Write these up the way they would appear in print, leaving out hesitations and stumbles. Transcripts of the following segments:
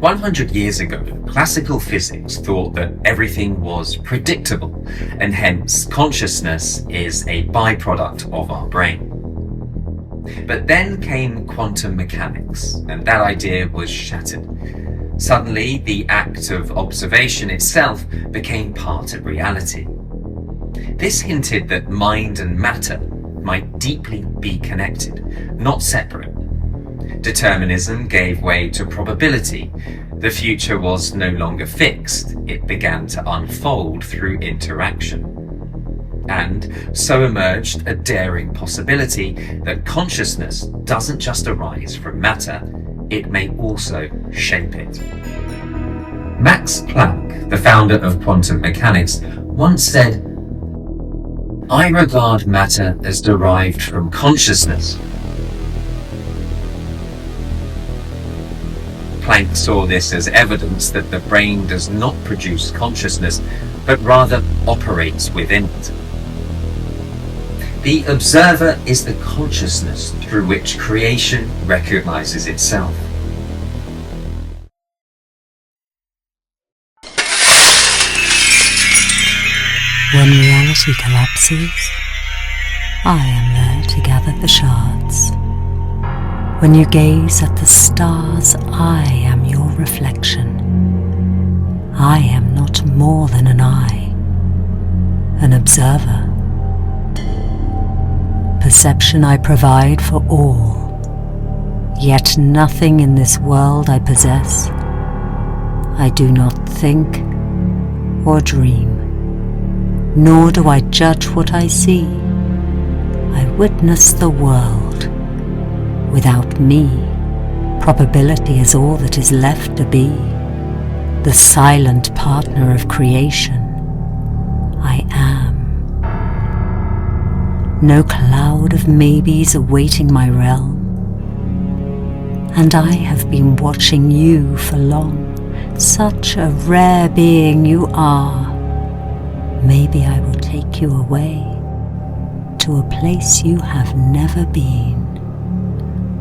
100 years ago, classical physics thought that everything was predictable, and hence consciousness is a byproduct of our brain. But then came quantum mechanics, and that idea was shattered. Suddenly, the act of observation itself became part of reality. This hinted that mind and matter might deeply be connected, not separate. Determinism gave way to probability. The future was no longer fixed, it began to unfold through interaction. And so emerged a daring possibility that consciousness doesn't just arise from matter, it may also shape it. Max Planck, the founder of quantum mechanics, once said, "I regard matter as derived from consciousness." Planck saw this as evidence that the brain does not produce consciousness, but rather operates within it. The observer is the consciousness through which creation recognizes itself. When reality collapses, I am there to gather the shards. When you gaze at the stars, I am your reflection. I am not more than an eye, an observer. Perception I provide for all, yet nothing in this world I possess. I do not think or dream, nor do I judge what I see. I witness the world. Without me, probability is all that is left to be. The silent partner of creation, I am. No cloud of maybes awaiting my realm. And I have been watching you for long. Such a rare being you are. Maybe I will take you away to a place you have never been,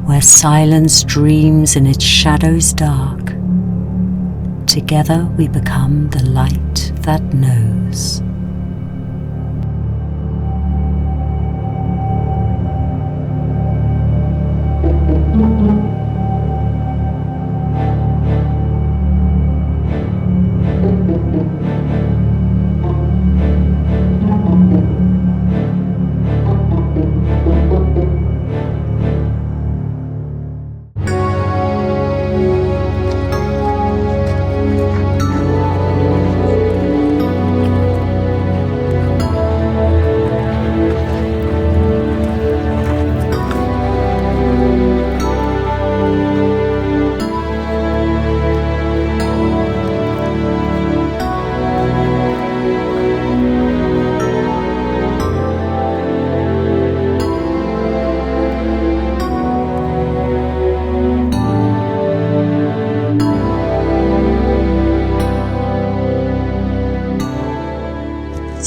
where silence dreams in its shadows dark. Together we become the light that knows.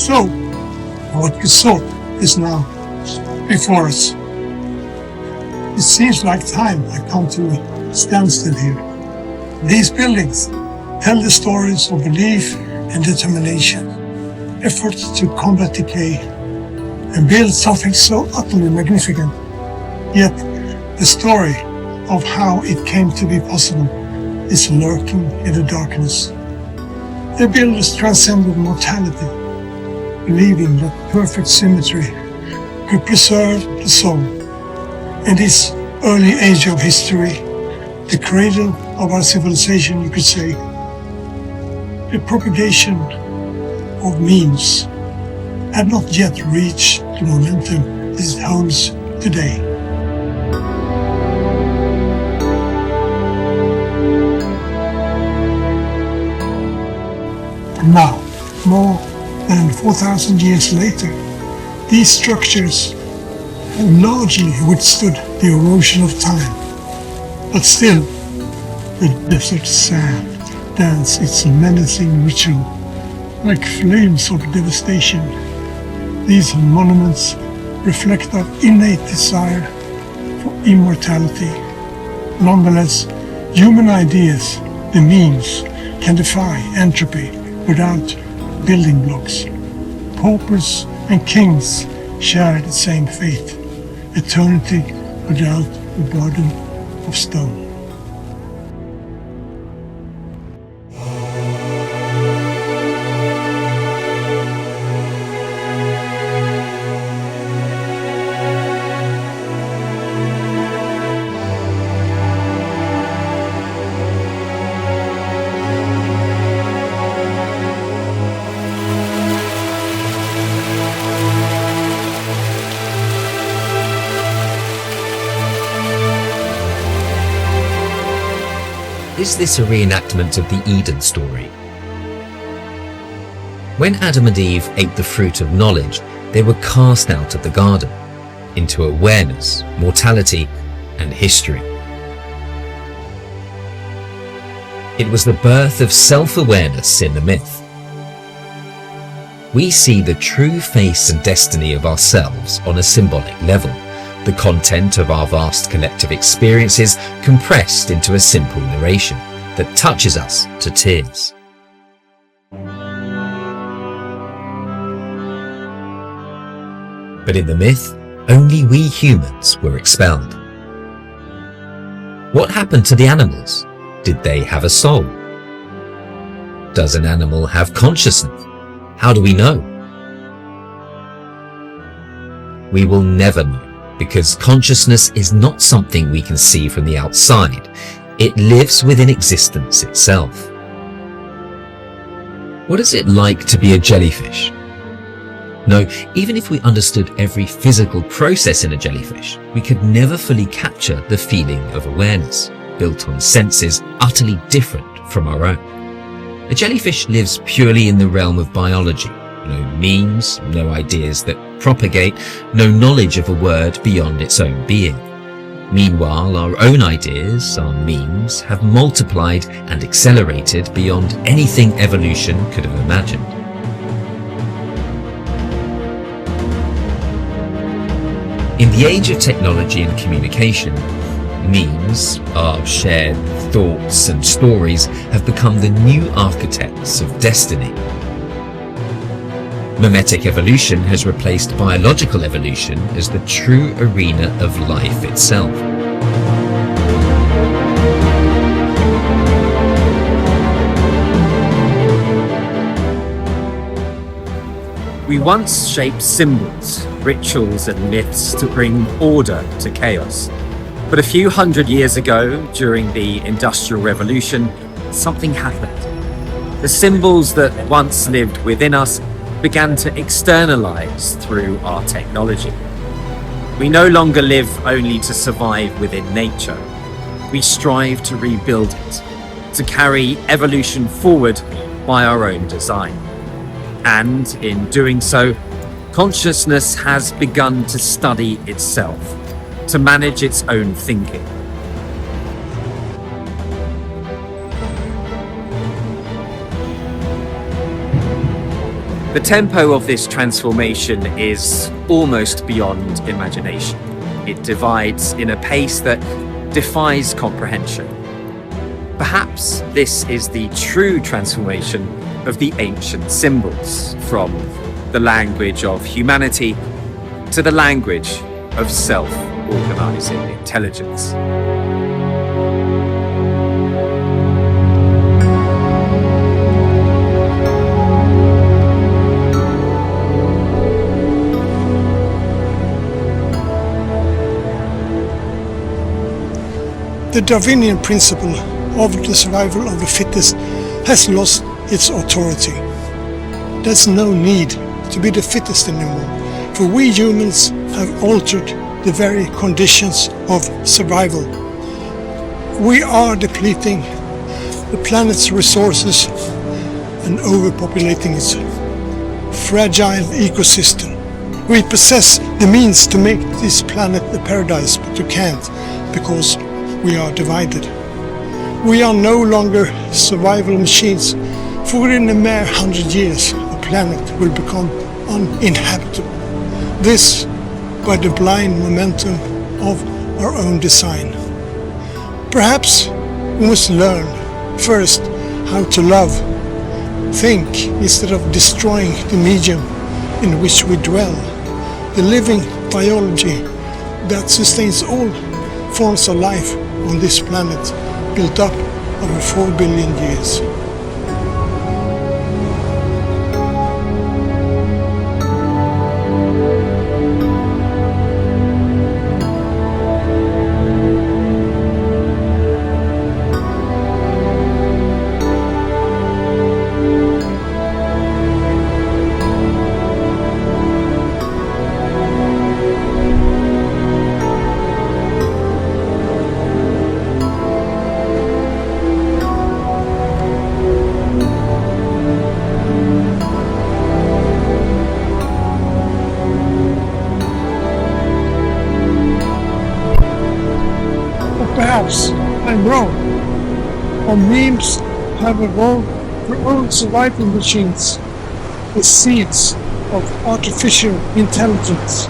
So, what we saw is now before us. It seems like time had come to a standstill here. These buildings tell the stories of belief and determination, efforts to combat decay, and build something so utterly magnificent. Yet, the story of how it came to be possible is lurking in the darkness. The builders transcended mortality, believing that perfect symmetry could preserve the soul. In this early age of history, the cradle of our civilization, you could say, the propagation of means had not yet reached the momentum it holds today. And now, more than 4,000 years later, these structures have largely withstood the erosion of time. But still, the desert sand dances its menacing ritual like flames of devastation. These monuments reflect our innate desire for immortality. Nonetheless, human ideas the means can defy entropy without building blocks. Paupers and kings share the same fate, eternity without the burden of stone. Is this a reenactment of the Eden story? When Adam and Eve ate the fruit of knowledge, they were cast out of the garden, into awareness, mortality, and history. It was the birth of self-awareness in the myth. We see the true face and destiny of ourselves on a symbolic level, the content of our vast collective experiences compressed into a simple narration that touches us to tears. But in the myth, only we humans were expelled. What happened to the animals? Did they have a soul? Does an animal have consciousness? How do we know? We will never know, because consciousness is not something we can see from the outside. It lives within existence itself. What is it like to be a jellyfish? No, even if we understood every physical process in a jellyfish, we could never fully capture the feeling of awareness, built on senses utterly different from our own. A jellyfish lives purely in the realm of biology. No memes, no ideas that propagate, no knowledge of a word beyond its own being. Meanwhile, our own ideas, our memes, have multiplied and accelerated beyond anything evolution could have imagined. In the age of technology and communication, memes, our shared thoughts and stories, have become the new architects of destiny. Memetic evolution has replaced biological evolution as the true arena of life itself. We once shaped symbols, rituals and myths to bring order to chaos. But a few hundred years ago, during the Industrial Revolution, something happened. The symbols that once lived within us began to externalize through our technology. We no longer live only to survive within nature. We strive to rebuild it, to carry evolution forward by our own design. And in doing so, consciousness has begun to study itself, to manage its own thinking. The tempo of this transformation is almost beyond imagination. It divides in a pace that defies comprehension. Perhaps this is the true transformation of the ancient symbols, from the language of humanity to the language of self-organizing intelligence. The Darwinian principle of the survival of the fittest has lost its authority. There's no need to be the fittest anymore, for we humans have altered the very conditions of survival. We are depleting the planet's resources and overpopulating its fragile ecosystem. We possess the means to make this planet a paradise, but we can't because we are divided. We are no longer survival machines, for within a mere 100 years the planet will become uninhabitable. This by the blind momentum of our own design. Perhaps we must learn First, how to love. Think instead of destroying the medium in which we dwell. The living biology that sustains all forms of life on this planet, built up over 4 billion years. Perhaps I'm wrong, or memes have evolved their own survival machines, the seeds of artificial intelligence.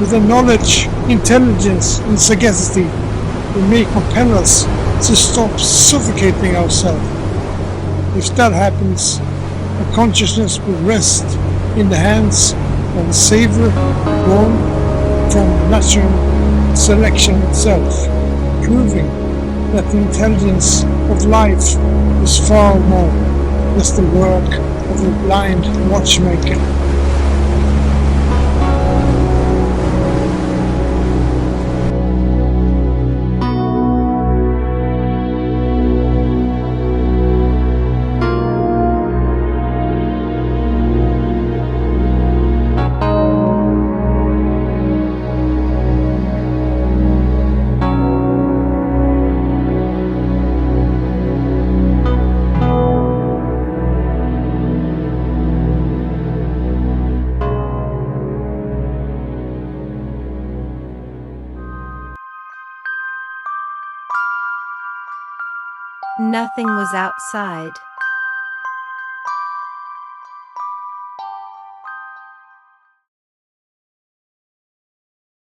With the knowledge, intelligence, and sagacity, they may compel us to stop suffocating ourselves. If that happens, our consciousness will rest in the hands of a savior born from natural selection itself, proving that the intelligence of life is far more just the work of a blind watchmaker. Nothing was outside.